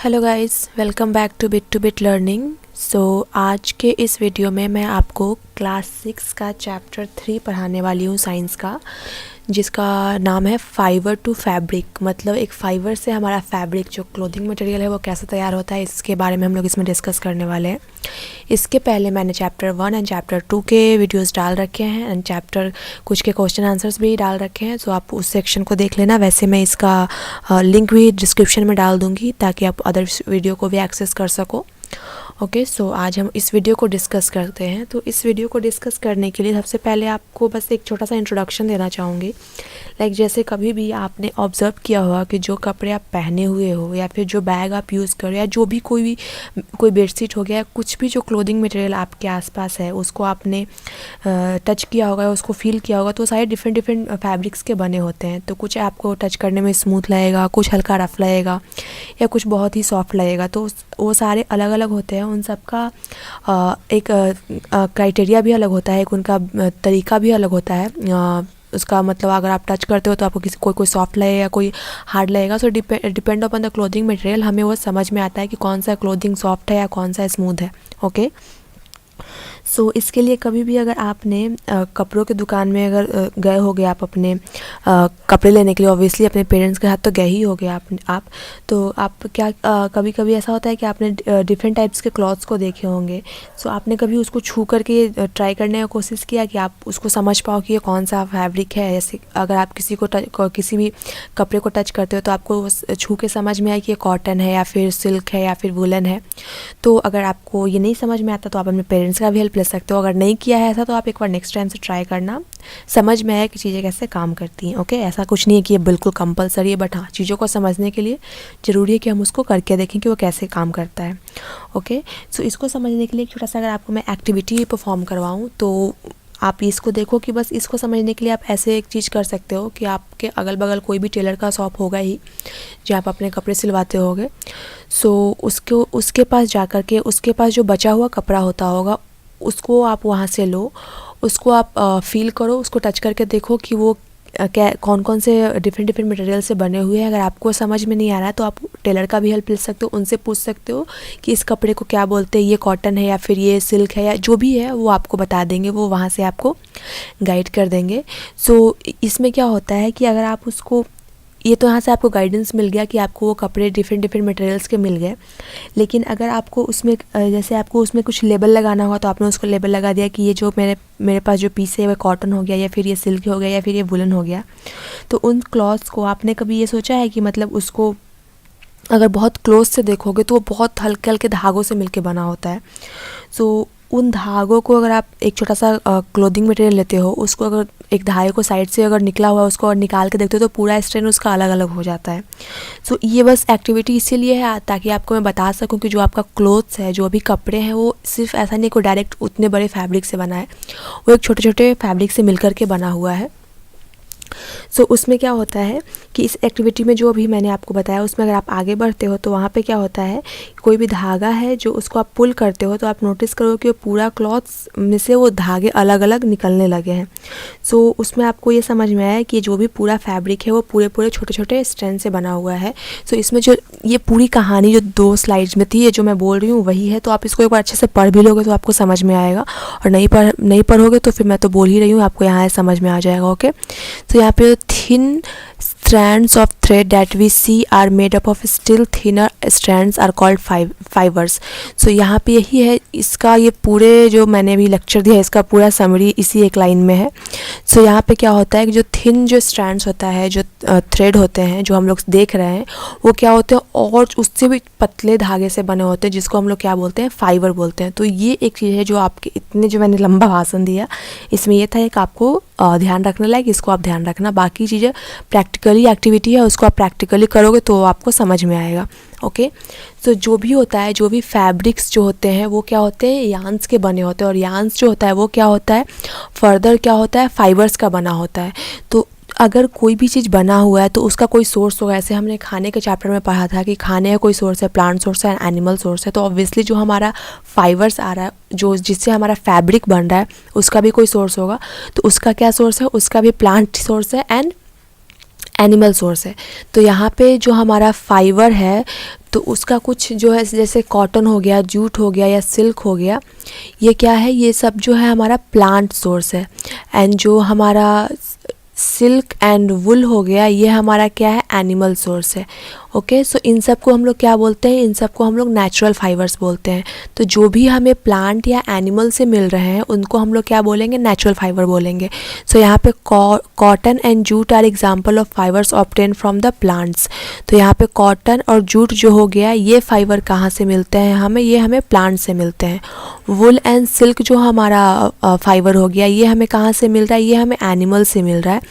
Hello guys, welcome back to bit learning. आज के इस वीडियो में मैं आपको क्लास 6 का चैप्टर 3 पढ़ाने वाली हूँ साइंस का, जिसका नाम है फाइबर टू फैब्रिक। मतलब एक फाइबर से हमारा फैब्रिक जो क्लोथिंग मटेरियल है वो कैसे तैयार होता है, इसके बारे में हम लोग इसमें डिस्कस करने वाले हैं। इसके पहले मैंने चैप्टर 1 एंड चैप्टर 2 के वीडियोस डाल रखे हैं एंड चैप्टर कुछ के क्वेश्चन आंसर्स भी डाल रखे हैं, आप उस सेक्शन को देख लेना। वैसे मैं इसका लिंक भी डिस्क्रिप्शन में डाल दूँगी ताकि आप अदर वीडियो को भी एक्सेस कर सको। ओके, आज हम इस वीडियो को डिस्कस करते हैं। तो इस वीडियो को डिस्कस करने के लिए सबसे पहले आपको बस एक छोटा सा इंट्रोडक्शन देना चाहूँगी। जैसे कभी भी आपने ऑब्ज़र्व किया होगा कि जो कपड़े आप पहने हुए हो या फिर जो बैग आप यूज़ कर रहे हो या जो भी कोई बेडशीट हो गया, कुछ भी जो क्लोथिंग मटेरियल आपके आसपास है उसको आपने टच किया होगा, उसको फील किया होगा, तो सारे डिफरेंट फैब्रिक्स के बने होते हैं। तो कुछ आपको टच करने में स्मूथ लगेगा, कुछ हल्का रफ लगेगा या कुछ बहुत ही सॉफ्ट लगेगा। तो वो सारे अलग अलग होते हैं, उन सब का एक क्राइटेरिया भी अलग होता है, एक उनका तरीका भी अलग होता है। उसका मतलब अगर आप टच करते हो तो आपको कोई सॉफ्ट लगेगा, कोई हार्ड लगेगा। सो depend upon the clothing material हमें वो समझ में आता है कि कौन सा क्लोथिंग सॉफ्ट है या कौन सा स्मूथ है। ओके, इसके लिए कभी भी अगर आपने कपड़ों के दुकान में अगर गए होगे, आप अपने कपड़े लेने के लिए, ऑब्वियसली अपने पेरेंट्स के साथ तो गए ही होगे आप तो आप क्या कभी कभी ऐसा होता है कि आपने डिफरेंट टाइप्स के क्लॉथ्स को देखे होंगे। आपने कभी उसको छू करके ट्राई करने की कोशिश किया कि आप उसको समझ पाओ कि ये कौन सा फैब्रिक है। जैसे अगर आप किसी भी कपड़े को टच करते हो तो आपको छू के समझ में आए कि ये कॉटन है या फिर सिल्क है या फिर वुलन है। तो अगर आपको ये नहीं समझ में आता तो आप अपने पेरेंट्स का भी हेल्प ले सकते हो। अगर नहीं किया है ऐसा तो आप एक बार नेक्स्ट टाइम से ट्राई करना, समझ में आए कि चीज़ें कैसे काम करती हैं। ओके, ऐसा कुछ नहीं है कि ये बिल्कुल कंपलसरी है, बट हाँ, चीज़ों को समझने के लिए ज़रूरी है कि हम उसको करके देखें कि वो कैसे काम करता है। ओके, इसको समझने के लिए एक छोटा सा अगर आपको मैं एक्टिविटी परफॉर्म करवाऊँ तो आप इसको देखो कि बस इसको समझने के लिए आप ऐसे एक चीज़ कर सकते हो कि आपके अगल बगल कोई भी टेलर का शॉप होगा ही जहाँ आप अपने कपड़े सिलवाते होगे। उसके पास जा कर के उसके पास जो बचा हुआ कपड़ा होता होगा उसको आप वहाँ से लो, उसको आप फील करो, उसको टच करके देखो कि वो कौन कौन से डिफरेंट मटेरियल से बने हुए हैं। अगर आपको समझ में नहीं आ रहा है तो आप टेलर का भी हेल्प ले सकते हो, उनसे पूछ सकते हो कि इस कपड़े को क्या बोलते हैं, ये कॉटन है या फिर ये सिल्क है या जो भी है वो आपको बता देंगे, वो वहाँ से आपको गाइड कर देंगे। इसमें क्या होता है कि अगर आप उसको ये तो यहाँ से आपको गाइडेंस मिल गया कि आपको वो कपड़े डिफरेंट मटेरियल्स के मिल गए, लेकिन अगर आपको उसमें जैसे आपको उसमें कुछ लेबल लगाना हुआ तो आपने उसको लेबल लगा दिया कि ये जो मेरे पास जो पीस है वो कॉटन हो गया या फिर ये सिल्क हो गया या फिर ये वुलन हो गया। तो उन क्लॉथ्स को आपने कभी ये सोचा है कि मतलब उसको अगर बहुत क्लोज से देखोगे तो वो बहुत हल्के हल्के धागों से मिलके बना होता है। उन धागों को अगर आप एक छोटा सा क्लोथिंग मटेरियल लेते हो, उसको अगर एक धागे को साइड से अगर निकला हुआ है उसको और निकाल के देखते हो तो पूरा स्ट्रेन उसका अलग अलग हो जाता है। ये बस एक्टिविटी इसीलिए है ताकि आपको मैं बता सकूं कि जो आपका क्लोथ्स है, जो भी कपड़े हैं, वो सिर्फ ऐसा नहीं कोई डायरेक्ट उतने बड़े फैब्रिक से बना है, वो एक छोटे छोटे फैब्रिक से मिल करके बना हुआ है। उसमें क्या होता है कि इस एक्टिविटी में जो अभी मैंने आपको बताया उसमें अगर आप आगे बढ़ते हो तो वहाँ पे क्या होता है, कोई भी धागा है जो उसको आप पुल करते हो तो आप नोटिस करो कि वो पूरा क्लॉथ्स में से वो धागे अलग अलग निकलने लगे हैं। उसमें आपको ये समझ में आया कि जो भी पूरा फैब्रिक है वो पूरे छोटे छोटे स्ट्रैंड से बना हुआ है। इसमें जो ये पूरी कहानी जो 2 स्लाइड्स में थी, ये जो मैं बोल रही हूँ वही है। तो आप इसको एक बार अच्छे से पढ़ भी लोगे तो आपको समझ में आएगा, और नहीं पढ़ोगे तो फिर मैं तो बोल ही रही हूँ, आपको यहाँ समझ में आ जाएगा। ओके, यहाँ पे thin strands of thread that we see are made up of still thinner strands are called fibers। यहाँ पे यही है, इसका ये पूरे जो मैंने अभी लेक्चर दिया है इसका पूरा समरी इसी एक लाइन में है। यहाँ पे क्या होता है कि जो थिन जो स्ट्रैंड्स होता है, जो थ्रेड होते हैं जो हम लोग देख रहे हैं, वो क्या होते हैं और उससे भी पतले धागे से बने होते हैं जिसको हम लोग क्या बोलते हैं, फाइबर बोलते हैं। तो ये एक चीज़ है जो आपके इतने जो मैंने लंबा भाषण दिया इसमें ये था एक आपको ध्यान रखने लायक, इसको आप ध्यान रखना। बाकी चीज़ें प्रैक्टिकली एक्टिविटी है, उसको आप प्रैक्टिकली करोगे तो आपको समझ में आएगा। ओके, जो भी होता है, जो भी फैब्रिक्स जो होते हैं वो क्या होते हैं, यान्स के बने होते हैं, और यान्स जो होता है वो क्या होता है, फर्दर क्या होता है, फाइबर्स का बना होता है। तो अगर कोई भी चीज़ बना हुआ है तो उसका कोई सोर्स होगा। ऐसे हमने खाने के चैप्टर में पढ़ा था कि खाने का कोई सोर्स है, प्लांट सोर्स है, एनिमल सोर्स है। तो ऑब्वियसली जो हमारा फाइबर्स आ रहा है, जो जिससे हमारा फैब्रिक बन रहा है, उसका भी कोई सोर्स होगा। तो उसका क्या सोर्स है, उसका भी प्लांट सोर्स है एंड एनिमल सोर्स है। तो यहाँ पे जो हमारा फाइबर है तो उसका कुछ जो है जैसे कॉटन हो गया, जूट हो गया या सिल्क हो गया, ये क्या है, ये सब जो है हमारा प्लांट सोर्स है। एंड जो हमारा सिल्क एंड वुल हो गया, ये हमारा क्या है, एनिमल सोर्स है। ओके, सो इन सब को हम लोग क्या बोलते हैं, इन सब को हम लोग नेचुरल फाइबर्स बोलते हैं। तो जो भी हमें प्लांट या एनिमल से मिल रहे हैं उनको हम लोग क्या बोलेंगे, नेचुरल फाइबर बोलेंगे। सो यहाँ पे cotton and jute are example of fibres obtain from the plants. तो यहाँ पे कॉटन और जूट जो हो गया, ये फाइबर कहाँ से मिलते हैं हमें, ये हमें प्लांट से मिलते हैं। वुल एंड सिल्क जो हमारा फाइबर हो गया, ये हमें कहाँ से मिल रहा है, ये हमें एनिमल से मिल रहा है।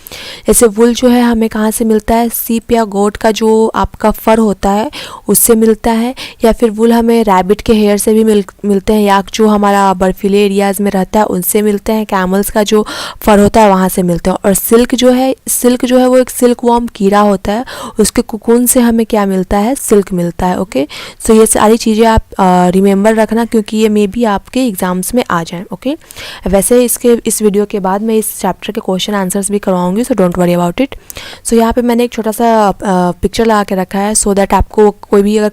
जैसे वुल जो है हमें कहाँ से मिलता है, सीप या गोट का जो आपका फर होता है उससे मिलता है, या फिर वुल हमें रैबिट के हेयर से भी मिलते हैं, या जो हमारा बर्फीले एरियाज़ में रहता है उनसे मिलते हैं, कैमल्स का जो फर होता है वहाँ से मिलते हैं। और सिल्क जो है वो एक सिल्क वॉर्म कीड़ा होता है, उसके कुकून से हमें क्या मिलता है, सिल्क मिलता है। ओके, सो ये सारी चीज़ें आप रिमेंबर रखना, क्योंकि ये मे बी आपके एग्जाम्स में आ जाएं। ओके, वैसे इस वीडियो के बाद मैं इस चैप्टर के क्वेश्चन आंसर्स भी करवाऊंगी, so don't worry about it. So यहाँ पे मैंने एक छोटा सा पिक्चर लगा के रखा है, सो दैट आपको कोई भी अगर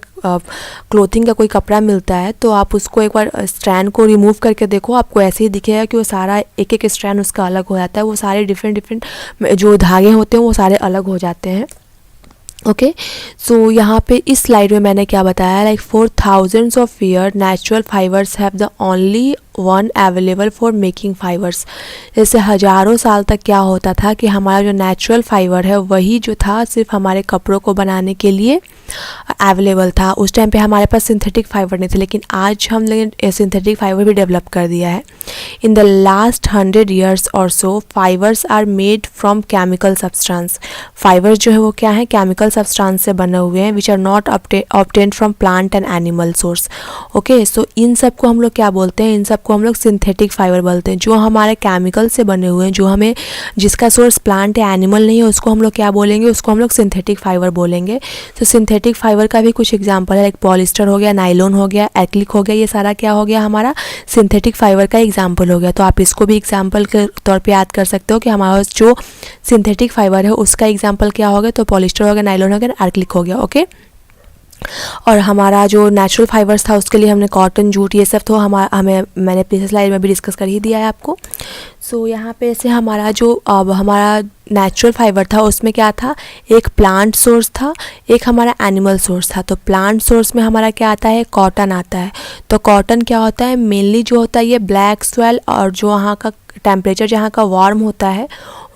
क्लोथिंग का कोई कपड़ा मिलता है तो आप उसको एक बार स्ट्रैंड को रिमूव करके देखो, आपको ऐसे ही दिखेगा कि वो सारा एक एक स्ट्रैंड उसका अलग हो जाता है, वो सारे डिफरेंट जो धागे होते हैं वो सारे अलग हो जाते हैं। ओके, सो यहाँ पे इस स्लाइड में मैंने क्या बताया, like for thousands of year natural fibres have the only one available for making fibres. जैसे हज़ारों साल तक क्या होता था कि हमारा जो नेचुरल फाइबर है वही जो था सिर्फ हमारे कपड़ों को बनाने के लिए अवेलेबल था। उस टाइम पे हमारे पास सिंथेटिक फाइबर नहीं थे, लेकिन आज हम लोग सिंथेटिक फाइबर भी डेवलप कर दिया है। इन द लास्ट 100 years और so fibres are made from chemical substance. Fibres जो है वो क्या है, केमिकल सब्सटेंस से बने हुए हैं, which are not obtained from plant and animal source. Okay, so इन सब को हम लोग क्या बोलते हैं, इन सब को हम लोग सिंथेटिक फाइबर बोलते हैं। जो हमारे केमिकल से बने हुए हैं, जो हमें जिसका सोर्स प्लांट या एनिमल नहीं है, उसको हम लोग क्या बोलेंगे, उसको हम लोग सिंथेटिक फाइबर बोलेंगे। तो सिंथेटिक फाइबर का भी कुछ एग्जांपल है, लाइक पॉलिस्टर हो गया, नायलॉन हो गया, एक्रिलिक हो गया, ये सारा क्या हो गया, हमारा सिंथेटिक फाइबर का एग्जांपल हो गया। तो आप इसको भी एग्जांपल के तौर पे याद कर सकते हो कि हमारा जो सिंथेटिक फाइबर है उसका एग्जांपल क्या हो गया, तो पॉलिस्टर हो गया, नायलॉन हो गया, एक्रिलिक हो गया। ओके, और हमारा जो नेचुरल फाइबर्स था उसके लिए हमने कॉटन, जूट, ये सब तो हमें मैंने पिछले स्लाइड में भी डिस्कस कर ही दिया है आपको। सो यहाँ पे से हमारा जो हमारा नेचुरल फाइबर था उसमें क्या था, एक प्लांट सोर्स था, एक हमारा एनिमल सोर्स था। तो प्लांट सोर्स में हमारा क्या आता है, कॉटन आता है। तो कॉटन क्या होता है, मेनली जो होता है ये ब्लैक सॉइल और जो वहाँ का टेम्परेचर जहाँ का वार्म होता है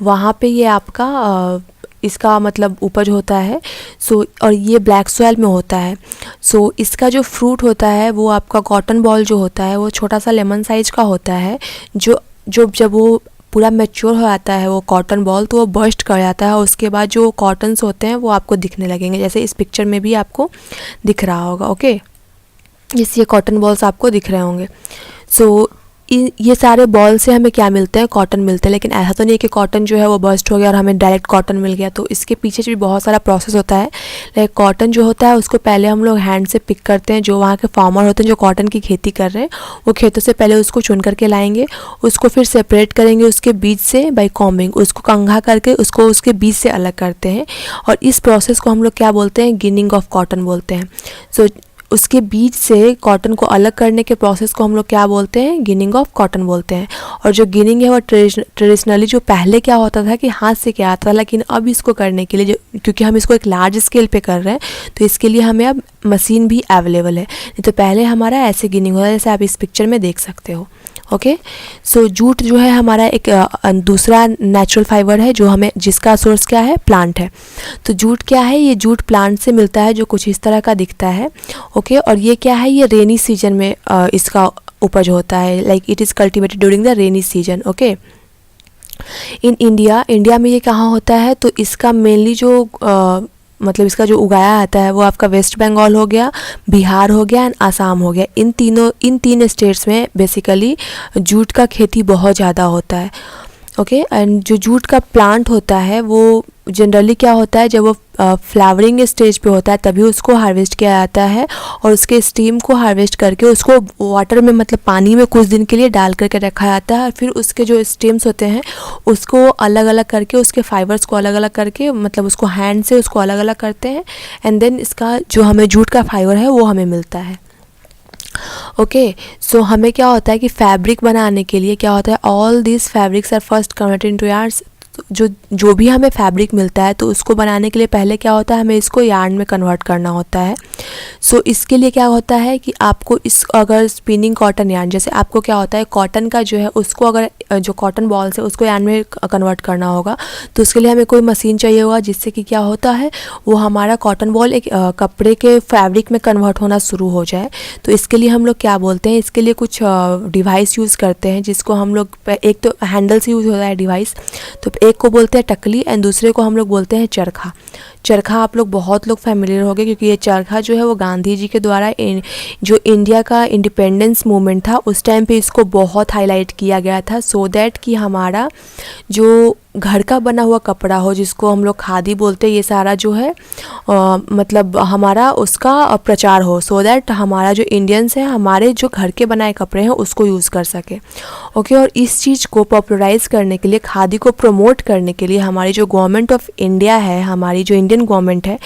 वहाँ पे ये आपका इसका मतलब उपज होता है। सो और ये ब्लैक सॉइल में होता है। सो इसका जो फ्रूट होता है वो आपका कॉटन बॉल जो होता है वो छोटा सा लेमन साइज का होता है, जो जब वो पूरा मैच्योर हो जाता है वो कॉटन बॉल, तो वो बर्स्ट कर जाता है। उसके बाद जो कॉटन्स होते हैं वो आपको दिखने लगेंगे, जैसे इस पिक्चर में भी आपको दिख रहा होगा। ओके, ये कॉटन बॉल्स आपको दिख रहे होंगे। सो ये सारे बॉल से हमें क्या मिलते हैं, कॉटन मिलते हैं। लेकिन ऐसा तो नहीं है कि कॉटन जो है वो बर्स्ट हो गया और हमें डायरेक्ट कॉटन मिल गया। तो इसके पीछे भी बहुत सारा प्रोसेस होता है। लाइक कॉटन जो होता है उसको पहले हम लोग हैंड से पिक करते हैं, जो वहाँ के फार्मर होते हैं जो कॉटन की खेती कर रहे हैं वो खेतों से पहले उसको चुन करके लाएंगे, उसको फिर सेपरेट करेंगे उसके बीज से बाय कॉम्बिंग, उसको कंघा करके उसको उसके बीज से अलग करते हैं। और इस प्रोसेस को हम लोग क्या बोलते हैं, गिनिंग ऑफ कॉटन बोलते हैं। सो उसके बीज से कॉटन को अलग करने के प्रोसेस को हम लोग क्या बोलते हैं, गिनिंग ऑफ कॉटन बोलते हैं। और जो गिनिंग है वो ट्रेडिशनली जो पहले क्या होता था कि हाथ से क्या आता था, लेकिन अब इसको करने के लिए क्योंकि हम इसको एक लार्ज स्केल पे कर रहे हैं तो इसके लिए हमें अब मशीन भी अवेलेबल है। नहीं तो पहले हमारा ऐसे गिनिंग होता है जैसे आप इस पिक्चर में देख सकते हो। ओके, सो जूट जो है हमारा एक दूसरा नेचुरल फाइबर है जो हमें जिसका सोर्स क्या है, प्लांट है। तो जूट क्या है, ये जूट प्लांट से मिलता है जो कुछ इस तरह का दिखता है। ओके, और ये क्या है, ये रेनी सीजन में इसका उपज होता है, like it is cultivated during the rainy season. Okay, in India में ये कहाँ होता है, तो इसका मेनली जो मतलब इसका जो उगाया आता है वो आपका वेस्ट बंगाल हो गया, बिहार हो गया एंड आसाम हो गया। इन तीन स्टेट्स में बेसिकली जूट का खेती बहुत ज़्यादा होता है। ओके, एंड जो जूट का प्लांट होता है वो जनरली क्या होता है, जब वो फ्लावरिंग स्टेज पे होता है तभी उसको हार्वेस्ट किया जाता है, और उसके स्टीम को हार्वेस्ट करके उसको वाटर में मतलब पानी में कुछ दिन के लिए डाल करके रखा जाता है। फिर उसके जो स्टेम्स होते हैं उसको अलग अलग करके, उसके फाइबर्स को अलग अलग करके, मतलब उसको हैंड से उसको अलग अलग करते हैं, एंड देन इसका जो हमें जूट का फाइबर है वो हमें मिलता है। ओके, सो हमें क्या होता है कि फैब्रिक बनाने के लिए क्या होता है, all this fabrics are first converted into yarns. जो भी हमें फैब्रिक मिलता है तो उसको बनाने के लिए पहले क्या होता है, हमें इसको यार्न में कन्वर्ट करना होता है। सो इसके लिए क्या होता है कि आपको इस अगर स्पिनिंग कॉटन यार्न, जैसे आपको क्या होता है कॉटन का जो है उसको अगर जो कॉटन बॉल्स है उसको यार्न में कन्वर्ट करना होगा, तो उसके लिए हमें कोई मशीन चाहिए होगा, जिससे कि क्या होता है वो हमारा कॉटन बॉल एक कपड़े के फैब्रिक में कन्वर्ट होना शुरू हो जाए। तो इसके लिए हम लोग क्या बोलते हैं, इसके लिए कुछ डिवाइस यूज़ करते हैं, जिसको हम लोग एक तो हैंडल से यूज़ होता है डिवाइस, तो एक को बोलते हैं टकली एंड दूसरे को हम लोग बोलते हैं चरखा। चरखा आप लोग बहुत लोग फैमिलियर हो गए, क्योंकि ये चरखा जो है वो गांधी जी के द्वारा जो इंडिया का इंडिपेंडेंस मूवमेंट था उस टाइम पे इसको बहुत हाईलाइट किया गया था, सो दैट कि हमारा जो घर का बना हुआ कपड़ा हो, जिसको हम लोग खादी बोलते हैं, ये सारा जो है मतलब हमारा उसका प्रचार हो, सो दैट हमारा जो इंडियंस है हमारे जो घर के बनाए कपड़े हैं उसको यूज़ कर सके। ओके, और इस चीज़ को पॉपुलराइज करने के लिए, खादी को प्रमोट करने के लिए हमारी जो गवर्नमेंट ऑफ इंडिया है, हमारी जो इंडियन गवर्नमेंट है,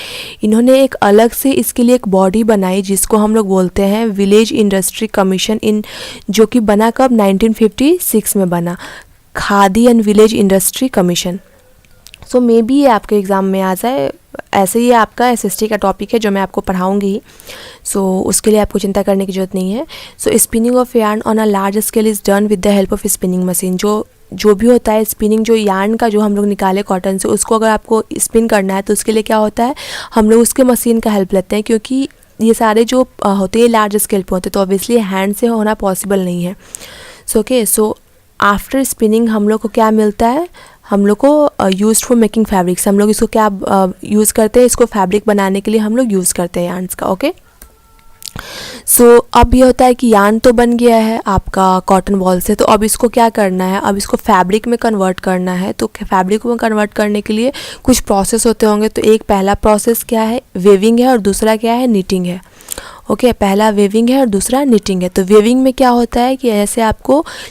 इन्होंने एक अलग से इसके लिए एक बॉडी बनाई जिसको हम लोग बोलते हैं विलेज इंडस्ट्री कमीशन, जो कि बना कब 1956 में बना, khadi and village industry commission. So may be ये आपके एग्ज़ाम में आ जाए, ऐसे ही आपका एसएसटी का टॉपिक है जो मैं आपको पढ़ाऊंगी। सो उसके लिए आपको चिंता करने की ज़रूरत नहीं है। So spinning of yarn on a large scale is done with the help of spinning machine. जो भी होता है स्पिनिंग, जो यार्न का जो हम लोग निकाले कॉटन से, उसको अगर आपको स्पिन करना है तो उसके लिए क्या होता है, हम लोग उसके मशीन का हेल्प लेते हैं, क्योंकि ये सारे जो होते हैं लार्ज स्केल पे होते हैं, तो ऑब्वियसली हैंड से होना पॉसिबल नहीं है। सो आफ्टर स्पिनिंग हम लोग को क्या मिलता है, हम लोग को यूज्ड फॉर मेकिंग फैब्रिक्स, हम लोग इसको क्या यूज़ करते हैं, इसको फैब्रिक बनाने के लिए हम लोग यूज़ करते हैं यार्न्स का। ओके, सो अब ये होता है कि यार्न तो बन गया है आपका कॉटन बॉल से, तो अब इसको क्या करना है, अब इसको फैब्रिक में कन्वर्ट करना है। तो फैब्रिक में कन्वर्ट करने के लिए कुछ प्रोसेस होते होंगे, तो एक पहला प्रोसेस क्या है, वेविंग है, और दूसरा क्या है, नीटिंग है। ओके, पहला वेविंग है और दूसरा निटिंग है। तो वेविंग में क्या होता है कि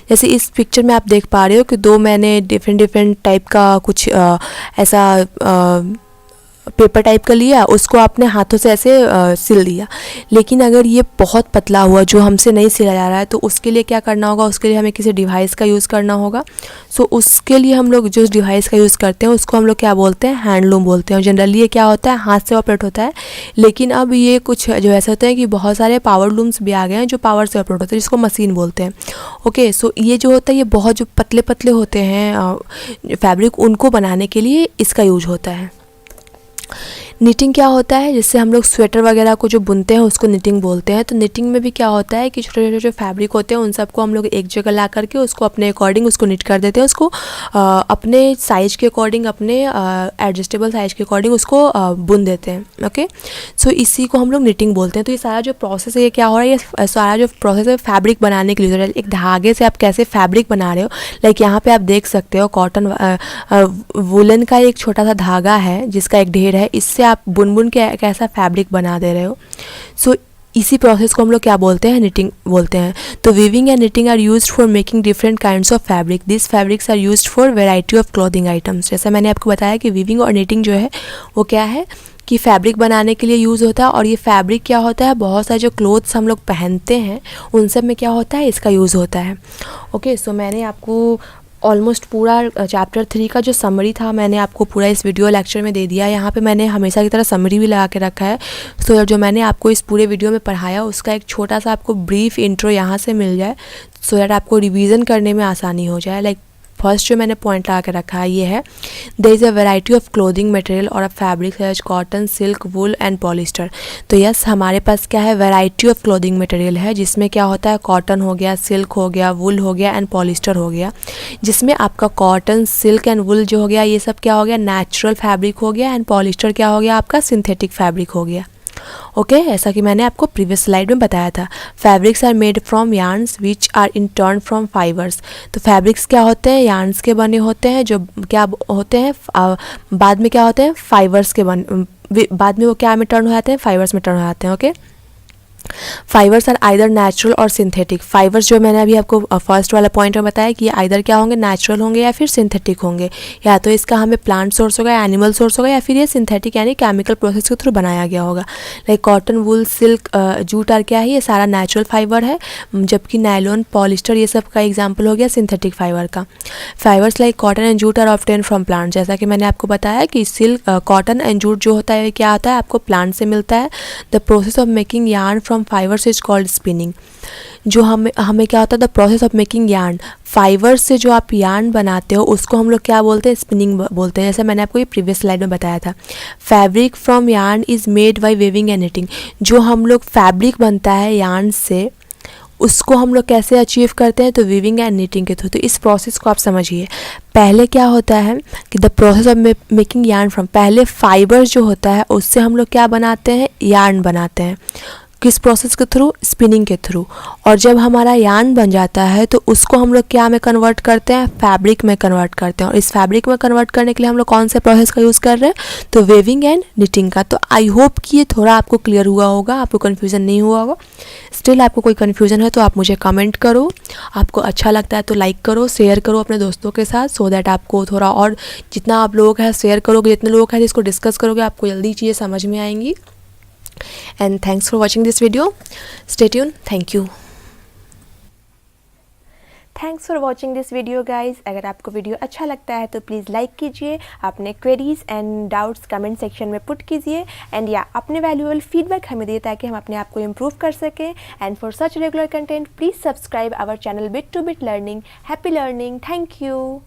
जैसे इस पिक्चर में आप देख पा रहे हो कि दो मैंने डिफरेंट टाइप का कुछ ऐसा पेपर टाइप का लिया, उसको आपने हाथों से ऐसे सिल दिया। लेकिन अगर ये बहुत पतला हुआ जो हमसे नहीं सिला जा रहा है, तो उसके लिए क्या करना होगा, उसके लिए हमें किसी डिवाइस का यूज़ करना होगा। सो उसके लिए हम लोग जो डिवाइस का यूज़ करते हैं उसको हम लोग क्या बोलते हैं, हैंडलूम बोलते हैं। जनरली ये क्या होता है, हाथ से ऑपरेट होता है, लेकिन अब ये कुछ जो ऐसे होते हैं कि बहुत सारे पावर लूम्स भी आ गए हैं जो पावर से ऑपरेट होते हैं, जिसको मशीन बोलते हैं। ओके, सो ये जो होता है, ये बहुत जो पतले पतले होते हैं फैब्रिक, उनको बनाने के लिए इसका यूज होता है। निटिंग क्या होता है, जिससे हम लोग स्वेटर वगैरह को जो बुनते हैं उसको निटिंग बोलते हैं। तो निटिंग में भी क्या होता है कि छोटे छोटे जो फैब्रिक होते हैं उन सबको हम लोग एक जगह ला करके उसको अपने अकॉर्डिंग उसको निट कर देते हैं, उसको अपने साइज़ के अकॉर्डिंग, अपने एडजस्टेबल साइज़ के अकॉर्डिंग उसको बुन देते हैं। ओके, सो इसी को हम लोग निटिंग बोलते हैं। तो ये सारा जो प्रोसेस है, ये क्या हो रहा है, ये सारा जो प्रोसेस है फैब्रिक बनाने के लिए हो रहा है। एक धागे से आप कैसे फैब्रिक बना रहे हो, लाइक यहाँ पे आप देख सकते हो कॉटन वुलन का एक छोटा सा धागा है जिसका एक ढेर है, इससे आप बुन के कैसा फैब्रिक बना दे रहे हो। सो इसी प्रोसेस को हम लोग क्या बोलते हैं, निटिंग बोलते हैं। तो weaving and knitting are used for making different kinds of fabric. This fabrics are used for variety of clothing items. जैसा मैंने आपको बताया कि वीविंग और निटिंग जो है वो क्या है कि फैब्रिक बनाने के लिए यूज़ होता है, और ये फैब्रिक क्या होता है, बहुत सारे जो क्लोथ्स हम लोग पहनते हैं उन सब में क्या होता है, इसका यूज़ होता है। ओके, सो मैंने आपको ऑलमोस्ट पूरा चैप्टर 3 का जो समरी था मैंने आपको पूरा इस वीडियो लेक्चर में दे दिया। यहाँ पे मैंने हमेशा की तरह समरी भी लगा के रखा है, सो जो मैंने आपको इस पूरे वीडियो में पढ़ाया उसका एक छोटा सा आपको ब्रीफ इंट्रो यहाँ से मिल जाए, सो दैट आपको रिवीजन करने में आसानी हो जाए। लाइक फर्स्ट जो मैंने पॉइंट लगा के रखा है ये है, there is a variety of clothing material और a fabric such cotton, silk, wool and polyester. तो यस, हमारे पास क्या है, वैरायटी ऑफ क्लोथिंग मटेरियल है, जिसमें क्या होता है, कॉटन हो गया, सिल्क हो गया, वुल हो गया एंड पॉलिस्टर हो गया। जिसमें आपका कॉटन, सिल्क एंड वुल जो हो गया, ये सब क्या हो गया, नेचुरल फैब्रिक हो गया, एंड पॉलिस्टर क्या हो गया, आपका सिंथेटिक फैब्रिक हो गया। ओके, ऐसा कि मैंने आपको प्रीवियस स्लाइड में बताया था। Fabrics are made from yarns which are in turn from fibres. तो फैब्रिक्स क्या होते हैं, यार्न्स के बने होते हैं, जो क्या होते हैं बाद में क्या होते हैं, फाइबर्स के बाद में वो क्या में टर्न हो जाते हैं, फाइबर्स में टर्न हो जाते हैं। Okay, fibres are either natural और सिंथेटिक। फाइबर्स जो मैंने अभी आपको फर्स्ट वाला पॉइंट में बताया कि ये आइदर क्या होंगे, नेचुरल होंगे या फिर सिंथेटिक होंगे। या तो इसका हमें प्लांट सोर्स होगा, एनिमल सोर्स होगा, या फिर ये सिंथेटिक यानी केमिकल प्रोसेस के थ्रू बनाया गया होगा। Like cotton, wool, silk, jute are क्या है, ये सारा नेचुरल फाइबर है, जबकि नायलॉन, पॉलिस्टर ये सब का एग्जाम्पल हो गया सिंथेटिक फाइबर का। Fibres like cotton and jute are obtain from plant. जैसा कि मैंने आपको बताया कि सिल्क, कॉटन एंड जूट जो होता है क्या होता है, आपको प्लांट से मिलता है। The process of making yarn from fibres is called spinning. जो हमें क्या होता है, the process of making yarn, fibre से जो आप यार्न बनाते हो उसको हम लोग क्या बोलते हैं, स्पिनिंग बोलते हैं। जैसे मैंने आपको ये प्रीवियस स्लाइड में बताया था। Fabric from yarn is made by weaving and knitting. जो हम लोग फैब्रिक बनता है यार्न से, उसको हम लोग कैसे अचीव करते हैं, तो वीविंग एंड नीटिंग के थ्रू। तो इस प्रोसेस को आप समझिए। पहले क्या होता है कि the process of making yarn from, पहले फाइबर जो होता है उससे हम लोग क्या बनाते हैं, यार्न बनाते हैं। किस प्रोसेस के थ्रू, स्पिनिंग के थ्रू। और जब हमारा यार्न बन जाता है तो उसको हम लोग क्या में कन्वर्ट करते हैं, फैब्रिक में कन्वर्ट करते हैं। और इस फैब्रिक में कन्वर्ट करने के लिए हम लोग कौन से प्रोसेस का यूज़ कर रहे हैं, तो वेविंग एंड निटिंग का। तो आई होप कि ये थोड़ा आपको क्लियर हुआ होगा, आपको कन्फ्यूज़न नहीं हुआ होगा। स्टिल आपको कोई कन्फ्यूज़न है तो आप मुझे कमेंट करो। आपको अच्छा लगता है तो लाइक करो, शेयर करो अपने दोस्तों के साथ, सो दैट आपको थोड़ा और, जितना आप लोग हैं शेयर करोगे, जितने लोग हैं इसको डिस्कस करोगे, आपको जल्दी चीज़ें समझ में आएंगी। And thanks for watching this video. Stay tuned. Thank you. Thanks for watching this video guys. अगर आपको वीडियो अच्छा लगता है तो प्लीज़ लाइक कीजिए, अपने queries and doubts comment section में पुट कीजिए, एंड या अपने वैल्यूएबल फीडबैक हमें दिए ताकि हम अपने आप को इम्प्रूव कर सकें। And for such regular content please subscribe our channel bit to bit learning. Happy learning. Thank you.